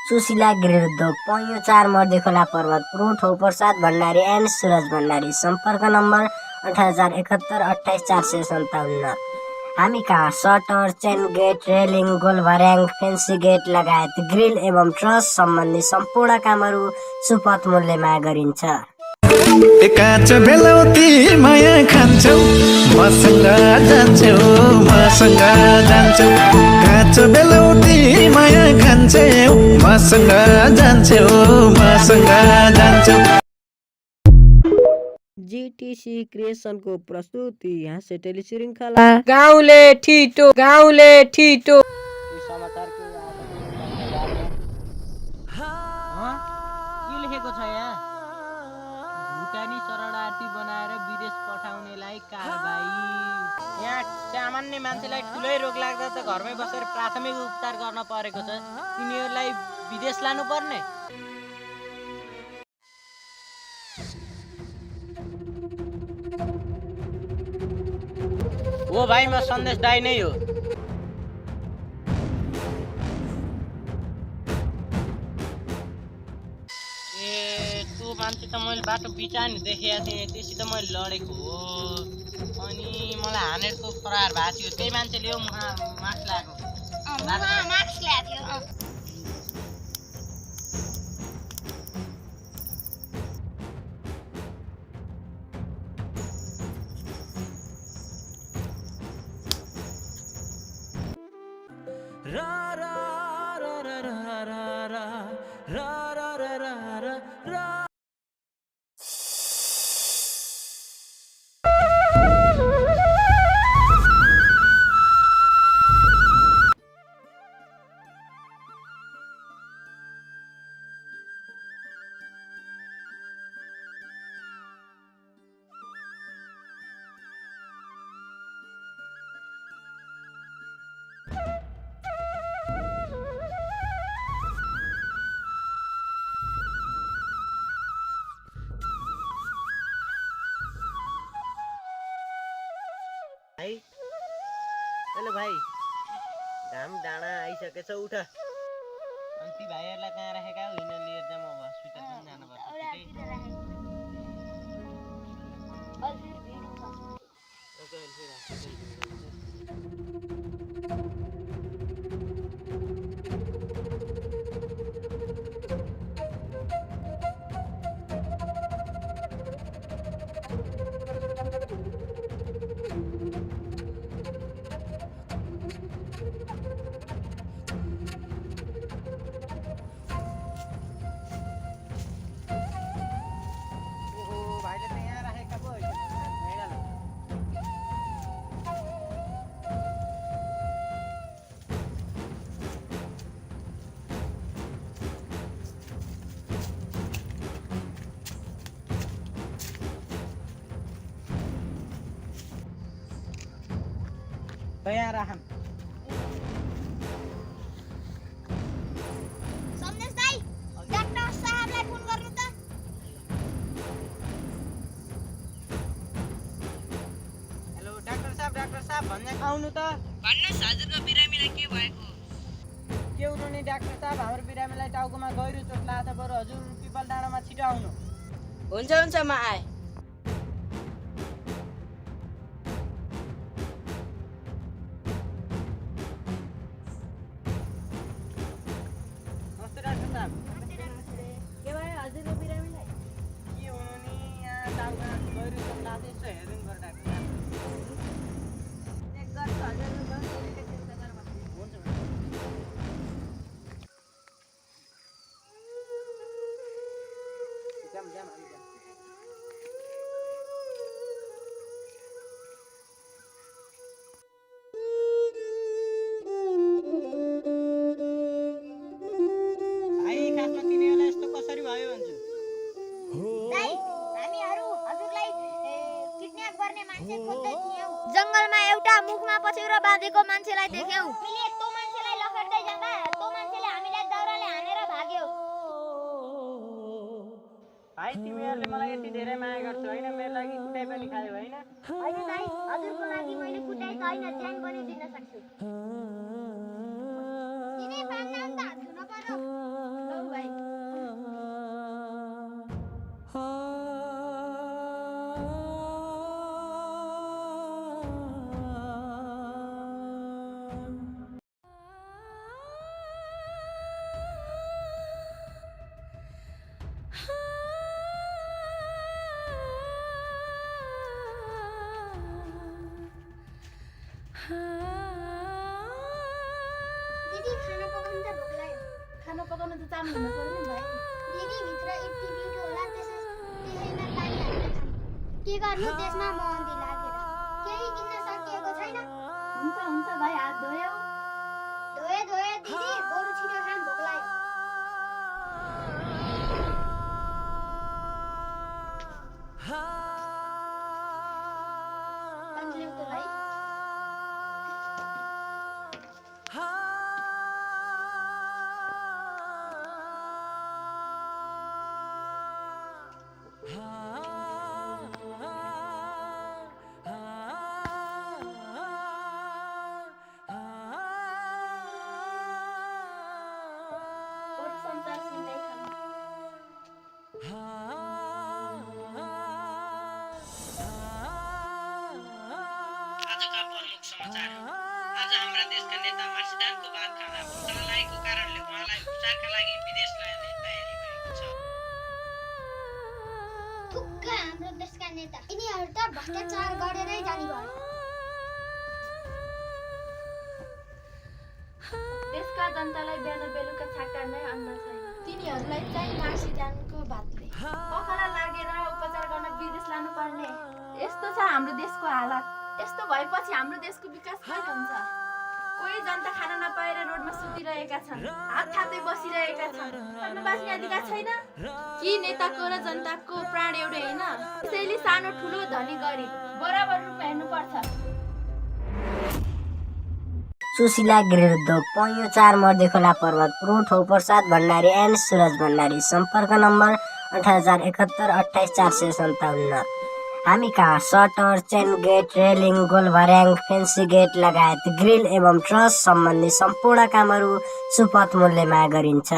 सुशीला गिरदो पैँयो 4 मर्दे खोला पर्वत प्रोठ हो प्रसाद भण्डारी एन्ड सुरज भण्डारी सम्पर्क नम्बर 8871 28 457। हामी कहाँ सटर चेन गेट रेलिङ गोलभर्याङ फेन्सी गेट लगायत ग्रिल एवं ट्रस सम्बन्धी सम्पूर्ण कामहरू सुपथ मूल्यमा गरिन्छ। काँच बेलौती माया खान्छौ मसँग जान्छौ काँच बेलौती माया खान्छौ मसँग जान्छौ जीटीसी क्रिएसनको प्रस्तुति हाँसे टेली श्रृङ्खला गाउँले ठिटो लेखेको छ यहाँ भुटानी शरणार्थी बनाएर विदेश पठाउनेलाई कारबाही। यहाँ सामान्य मान्छेलाई ठुलै रोग लाग्दा त घरमै बसेर प्राथमिक उपचार गर्न परेको छ, तिनीहरूलाई विदेश लानुपर्ने। ओ भाइ, म सन्देश दाइ नै हो। त्यो मान्छे त मैले बाटो बिचान देखेको थिएँ, त्यससित मैले लडेको हो अनि मलाई हानेरको करार भएको थियो। त्यही मान्छेले हो मास्क लगाएको। भाइ, हेलो भाइ, घाम डाँडा आइसकेछ, उठ। अनि ती भाइहरूलाई कहाँ राखेका हो? हिँड लिएर जाउँ, अब हस्पिटल पनि जानुपर्छ। यहाँ राखम। सन्देश दाइ, डाक्टर साहबलाई फोन गर्नु त। हेलो डाक्टर साहब भन्ने आउनु त। भन्नुहोस् हजुरको बिरामीलाई के भएको? के हुनु नि डाक्टर साहब, हाम्रो बिरामीलाई टाउकोमा गहिरो चोट लाग्छ, बरु हजुर पिपल डाँडामा छिटो आउनु। हुन्छ म आएँ। के भयो हजुरको बिरामीलाई? के हुनु नि, यहाँ टाउकोमा गहिरो चोट लाग्छ, यसो हेरिदिनु पर्यो डाक्टर साहब। चेक गर्छु हजुरको हुन्छ। जंगलमा एउटा मुखमा पछ्यौरा बाँधेको मान्छेलाई देख्यौ। हामीले त्यो मान्छेलाई लखेड्दै जाँदा त्यो मान्छेले हामीलाई दाउराले हानेर भाग्यो। भाइ, तिमीहरूले मलाई यति धेरै माया गर्छौ हैन, मेरो लागि कुटाइ पनि खायौ हैन? हैन दाइ, हजुरको लागि मैले कुटाइ त हैन, ज्यान पनि दिन सक्छु। किन बाँध्न अन्त हाँस्नु नपर्यो। खाना पकाउन त चाहनु हुनु पर्यो नि भाइ। दिदी भित्र यति बिट होला त्यसैमा पानी हालेर खानु। के गर्नु त्यसमा महँगी लागेर। केही किन्न सकिएको छैन। हुन्छ भाइ हात धोयो। धोए दिदी बरु छिटो खान भोक लाग्यो। पानी ल्याऊ त भाइ। आजका प्रमुख समाचार। आज हाम्रा देशका नेता मार्सिदानको भात खाँदा भुख लागेको कारणले उहाँलाई उपचारका लागि विदेश लाने तयारी भएको छ। थुक्क हाम्रो देशका नेता यिनीहरू त भ्रष्टाचार गरेरै जाने भयो। देशका जनतालाई बिहान बेलुका छाक्का नै अन्न छैन। तिनीहरूलाई चाहिँ मार्सिदानको भातले पखाला लागेर उपचार गर्न विदेश लानु पर्ने यस्तो छ हाम्रो देशको हालत। यस्तो भएपछि हाम्रो देशको विकास कसरी हुन्छ? कोही जनता खाना नपाएर रोडमा सुतिरहेका छन्, हात थाप्दै बसिरहेका छन्। अन्न बाँच्ने अधिकार छैन कि नेताको र जनताको प्राण एउटै होइन? त्यसैले सानो ठुलो धनी गरिब बराबर रूपमा हेर्नुपर्छ। सुशीला गृहद्ध पैयो 4 मर्दे खोला पर्वत प्रो ठौ प्रसाद भण्डारी एन्ड सुरज भण्डारी सम्पर्क नम्बर 8071 28 457। हामी कहाँ सटर, चेन गेट, रेलिङ, गोल भर्याङ, फेन्सी गेट लगायत ग्रिल एवं ट्रस सम्बन्धी सम्पूर्ण कामहरू सुपथ मूल्यमा गरिन्छ।